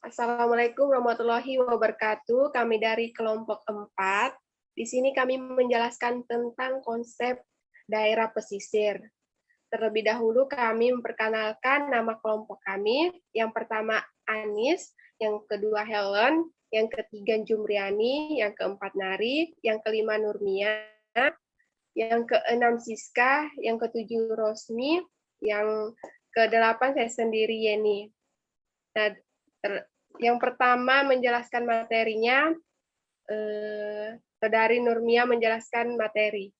Assalamualaikum warahmatullahi wabarakatuh. Kami dari kelompok 4. Di sini kami menjelaskan tentang konsep daerah pesisir. Terlebih dahulu kami memperkenalkan nama kelompok kami. Yang pertama Anis, yang kedua Helen, yang ketiga Jumriani, yang keempat Nari, yang kelima Nurmia, yang keenam Siska, yang ketujuh Rosmi, yang kedelapan saya sendiri Yeni. Nah, yang pertama menjelaskan materinya, Saudari Nurmia menjelaskan materi.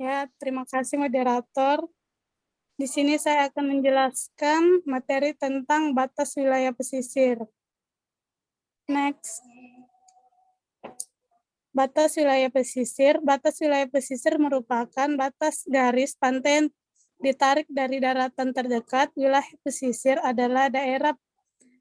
Ya, terima kasih moderator. Di sini saya akan menjelaskan materi tentang batas wilayah pesisir. Next. Batas wilayah pesisir. Batas wilayah pesisir merupakan batas garis pantai yang ditarik dari daratan terdekat. Wilayah pesisir adalah daerah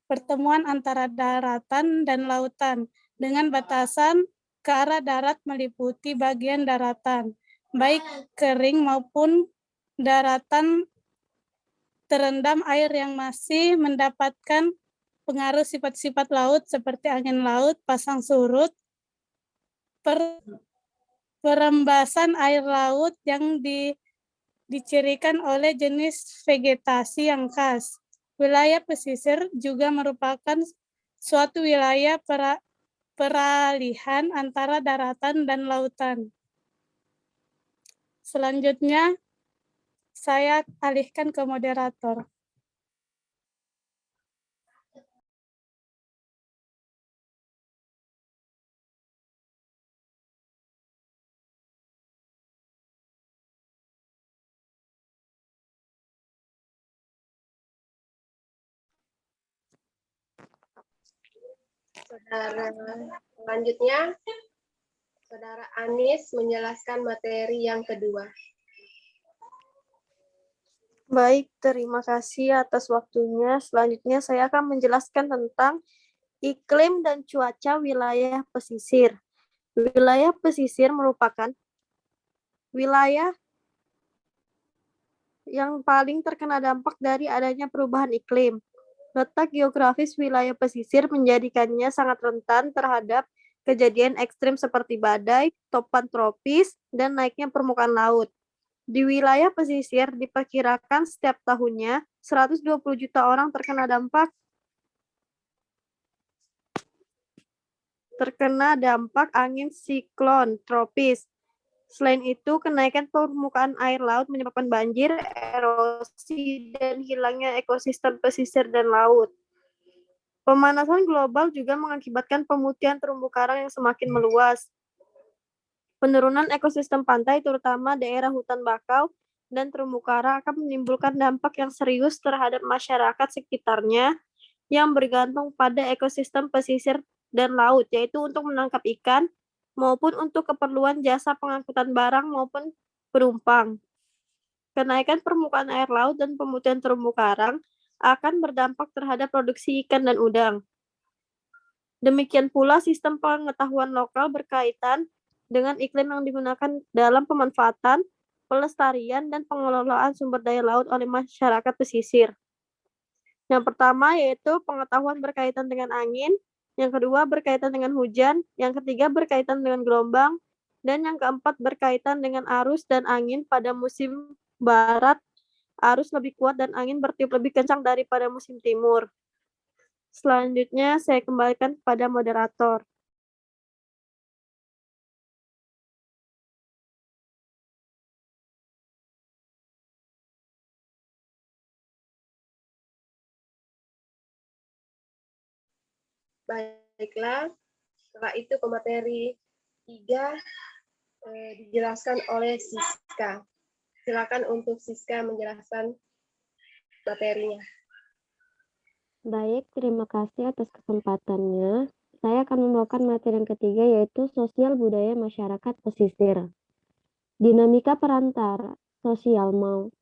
pertemuan antara daratan dan lautan dengan batasan ke arah darat meliputi bagian daratan, baik kering maupun daratan terendam air yang masih mendapatkan pengaruh sifat-sifat laut seperti angin laut, pasang surut, perembasan air laut yang dicirikan oleh jenis vegetasi yang khas. Wilayah pesisir juga merupakan suatu wilayah peralihan antara daratan dan lautan. Selanjutnya, saya alihkan ke moderator. Selanjutnya, Saudara Anis menjelaskan materi yang kedua. Baik, terima kasih atas waktunya. Selanjutnya saya akan menjelaskan tentang iklim dan cuaca wilayah pesisir. Wilayah pesisir merupakan wilayah yang paling terkena dampak dari adanya perubahan iklim. Letak geografis wilayah pesisir menjadikannya sangat rentan terhadap kejadian ekstrim seperti badai, topan tropis, dan naiknya permukaan laut. Di wilayah pesisir diperkirakan setiap tahunnya 120 juta orang terkena dampak angin siklon tropis. Selain itu, kenaikan permukaan air laut menyebabkan banjir, erosi, dan hilangnya ekosistem pesisir dan laut. Pemanasan global juga mengakibatkan pemutihan terumbu karang yang semakin meluas. Penurunan ekosistem pantai, terutama daerah hutan bakau dan terumbu karang, akan menimbulkan dampak yang serius terhadap masyarakat sekitarnya yang bergantung pada ekosistem pesisir dan laut, yaitu untuk menangkap ikan maupun untuk keperluan jasa pengangkutan barang maupun penumpang. Kenaikan permukaan air laut dan pemutihan terumbu karang akan berdampak terhadap produksi ikan dan udang. Demikian pula sistem pengetahuan lokal berkaitan dengan iklim yang digunakan dalam pemanfaatan, pelestarian, dan pengelolaan sumber daya laut oleh masyarakat pesisir. Yang pertama yaitu pengetahuan berkaitan dengan angin, yang kedua berkaitan dengan hujan, yang ketiga berkaitan dengan gelombang, dan yang keempat berkaitan dengan arus dan angin. Pada musim barat, arus lebih kuat dan angin bertiup lebih kencang daripada musim timur. Selanjutnya saya kembalikan kepada moderator. Baiklah, setelah itu ke materi 3 dijelaskan oleh Siska. Silakan untuk Siska menjelaskan materinya. Baik, terima kasih atas kesempatannya. Saya akan membawakan materi yang ketiga, yaitu sosial budaya masyarakat pesisir. Dinamika perantara sosial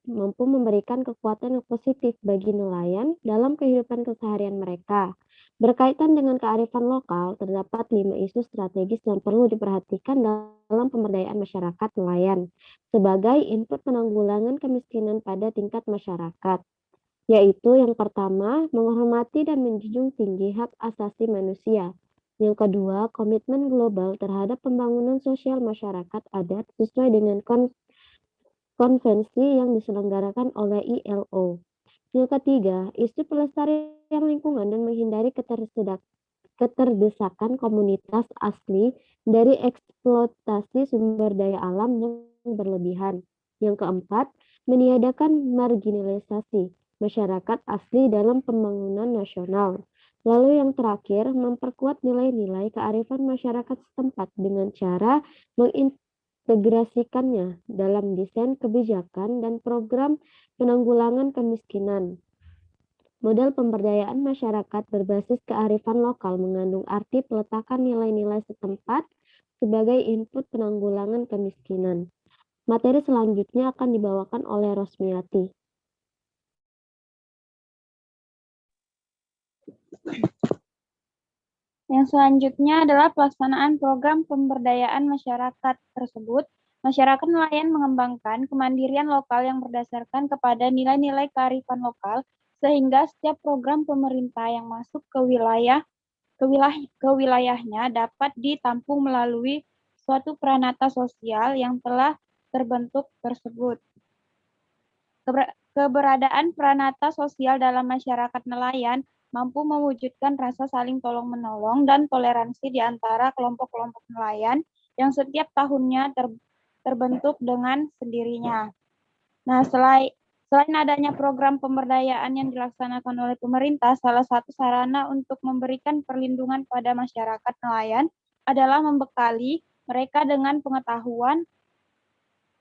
mampu memberikan kekuatan yang positif bagi nelayan dalam kehidupan keseharian mereka. Berkaitan dengan kearifan lokal, terdapat 5 isu strategis yang perlu diperhatikan dalam pemberdayaan masyarakat nelayan sebagai input penanggulangan kemiskinan pada tingkat masyarakat. yaitu yang pertama, menghormati dan menjunjung tinggi hak asasi manusia. Yang kedua, komitmen global terhadap pembangunan sosial masyarakat adat sesuai dengan konvensi yang diselenggarakan oleh ILO. Yang ketiga, isu pelestarian lingkungan dan menghindari keterdesakan komunitas asli dari eksploitasi sumber daya alam yang berlebihan. Yang keempat, meniadakan marginalisasi masyarakat asli dalam pembangunan nasional. Lalu yang terakhir, memperkuat nilai-nilai kearifan masyarakat setempat dengan cara mengintegrasikannya dalam desain kebijakan dan program penanggulangan kemiskinan. Model pemberdayaan masyarakat berbasis kearifan lokal mengandung arti peletakan nilai-nilai setempat sebagai input penanggulangan kemiskinan. Materi selanjutnya akan dibawakan oleh Rosmiati. Yang selanjutnya adalah pelaksanaan program pemberdayaan masyarakat tersebut. Masyarakat nelayan mengembangkan kemandirian lokal yang berdasarkan kepada nilai-nilai kearifan lokal, sehingga setiap program pemerintah yang masuk ke wilayahnya dapat ditampung melalui suatu pranata sosial yang telah terbentuk tersebut. Keberadaan pranata sosial dalam masyarakat nelayan mampu mewujudkan rasa saling tolong-menolong dan toleransi di antara kelompok-kelompok nelayan yang setiap tahunnya terbentuk dengan sendirinya. Nah, selain adanya program pemberdayaan yang dilaksanakan oleh pemerintah, salah satu sarana untuk memberikan perlindungan pada masyarakat nelayan adalah membekali mereka dengan pengetahuan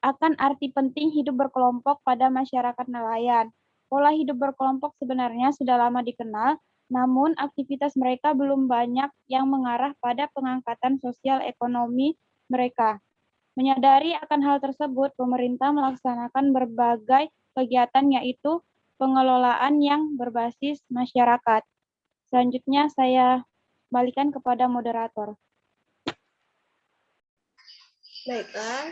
akan arti penting hidup berkelompok pada masyarakat nelayan. Pola hidup berkelompok sebenarnya sudah lama dikenal, namun aktivitas mereka belum banyak yang mengarah pada pengangkatan sosial ekonomi mereka. Menyadari akan hal tersebut, pemerintah melaksanakan berbagai kegiatan, yaitu pengelolaan yang berbasis masyarakat. Selanjutnya saya balikan kepada moderator. Baiklah,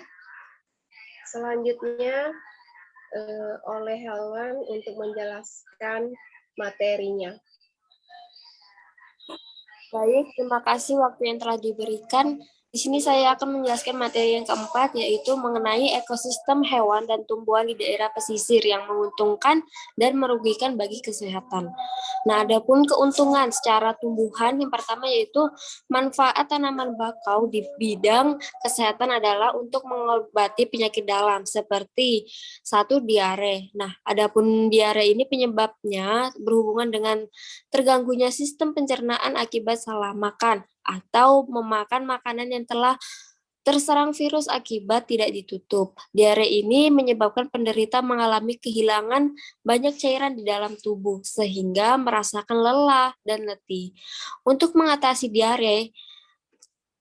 selanjutnya oleh Helwan untuk menjelaskan materinya. Baik, terima kasih waktu yang telah diberikan. Di sini saya akan menjelaskan materi yang keempat, yaitu mengenai ekosistem hewan dan tumbuhan di daerah pesisir yang menguntungkan dan merugikan bagi kesehatan. Nah, adapun keuntungan secara tumbuhan, yang pertama yaitu manfaat tanaman bakau di bidang kesehatan adalah untuk mengobati penyakit dalam, seperti satu, diare. Nah, adapun diare ini penyebabnya berhubungan dengan terganggunya sistem pencernaan akibat salah makan atau memakan makanan yang telah terserang virus akibat tidak ditutup. Diare ini menyebabkan penderita mengalami kehilangan banyak cairan di dalam tubuh sehingga merasakan lelah dan letih. Untuk mengatasi diare,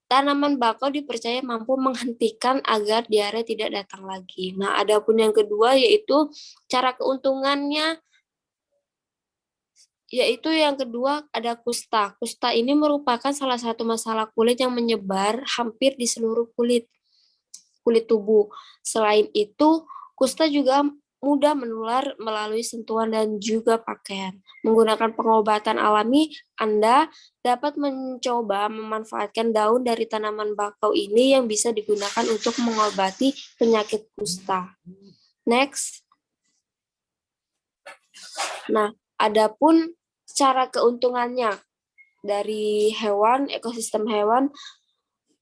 tanaman bakau dipercaya mampu menghentikan agar diare tidak datang lagi. Nah, adapun yang kedua yaitu cara keuntungannya, yaitu yang kedua ada kusta. Kusta ini merupakan salah satu masalah kulit yang menyebar hampir di seluruh kulit tubuh. Selain itu, kusta juga mudah menular melalui sentuhan dan juga pakaian. Menggunakan pengobatan alami, Anda dapat mencoba memanfaatkan daun dari tanaman bakau ini yang bisa digunakan untuk mengobati penyakit kusta. Next. Nah, adapun cara keuntungannya dari hewan, ekosistem hewan,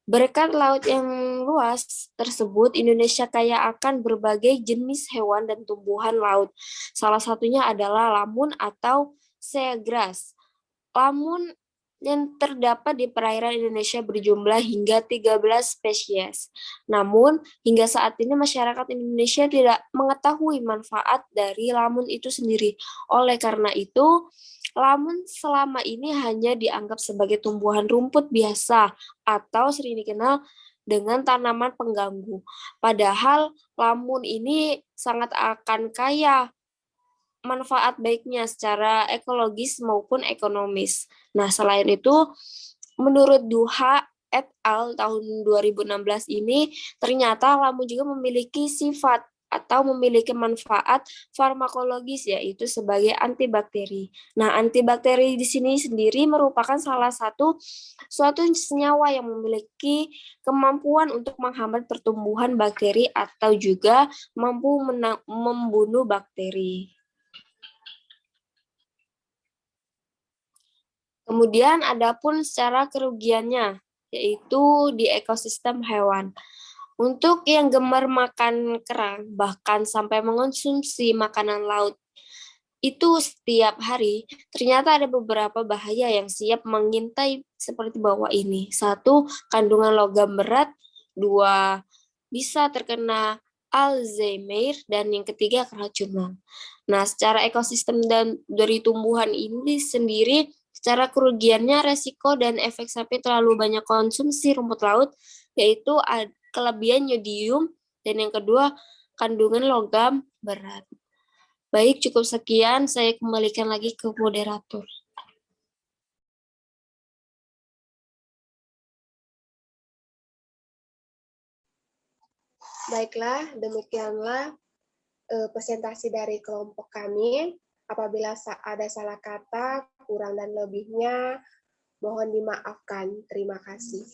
berkat laut yang luas tersebut, Indonesia kaya akan berbagai jenis hewan dan tumbuhan laut. Salah satunya adalah lamun atau seagrass. Lamun yang terdapat di perairan Indonesia berjumlah hingga 13 spesies. Namun, hingga saat ini masyarakat Indonesia tidak mengetahui manfaat dari lamun itu sendiri. Oleh karena itu, lamun selama ini hanya dianggap sebagai tumbuhan rumput biasa atau sering dikenal dengan tanaman pengganggu. Padahal lamun ini sangat akan kaya manfaat baiknya secara ekologis maupun ekonomis. Nah, selain itu, menurut Duha et al. Tahun 2016 ini, ternyata lamun juga memiliki sifat atau memiliki manfaat farmakologis yaitu sebagai antibakteri. Nah, antibakteri di sini sendiri merupakan salah satu suatu senyawa yang memiliki kemampuan untuk menghambat pertumbuhan bakteri atau juga mampu membunuh bakteri. Kemudian adapun secara kerugiannya, yaitu di ekosistem hewan. Untuk yang gemar makan kerang, bahkan sampai mengonsumsi makanan laut itu setiap hari, ternyata ada beberapa bahaya yang siap mengintai seperti bawah ini. 1, kandungan logam berat. 2, bisa terkena Alzheimer. Dan yang ketiga, keracunan. Nah, secara ekosistem dan dari tumbuhan ini sendiri, secara kerugiannya, resiko dan efek samping terlalu banyak konsumsi rumput laut, yaitu kelebihan yodium, dan yang kedua, kandungan logam berat. Baik, cukup sekian. Saya kembalikan lagi ke moderator. Baiklah, demikianlah presentasi dari kelompok kami. Apabila ada salah kata, kurang dan lebihnya, mohon dimaafkan. Terima kasih.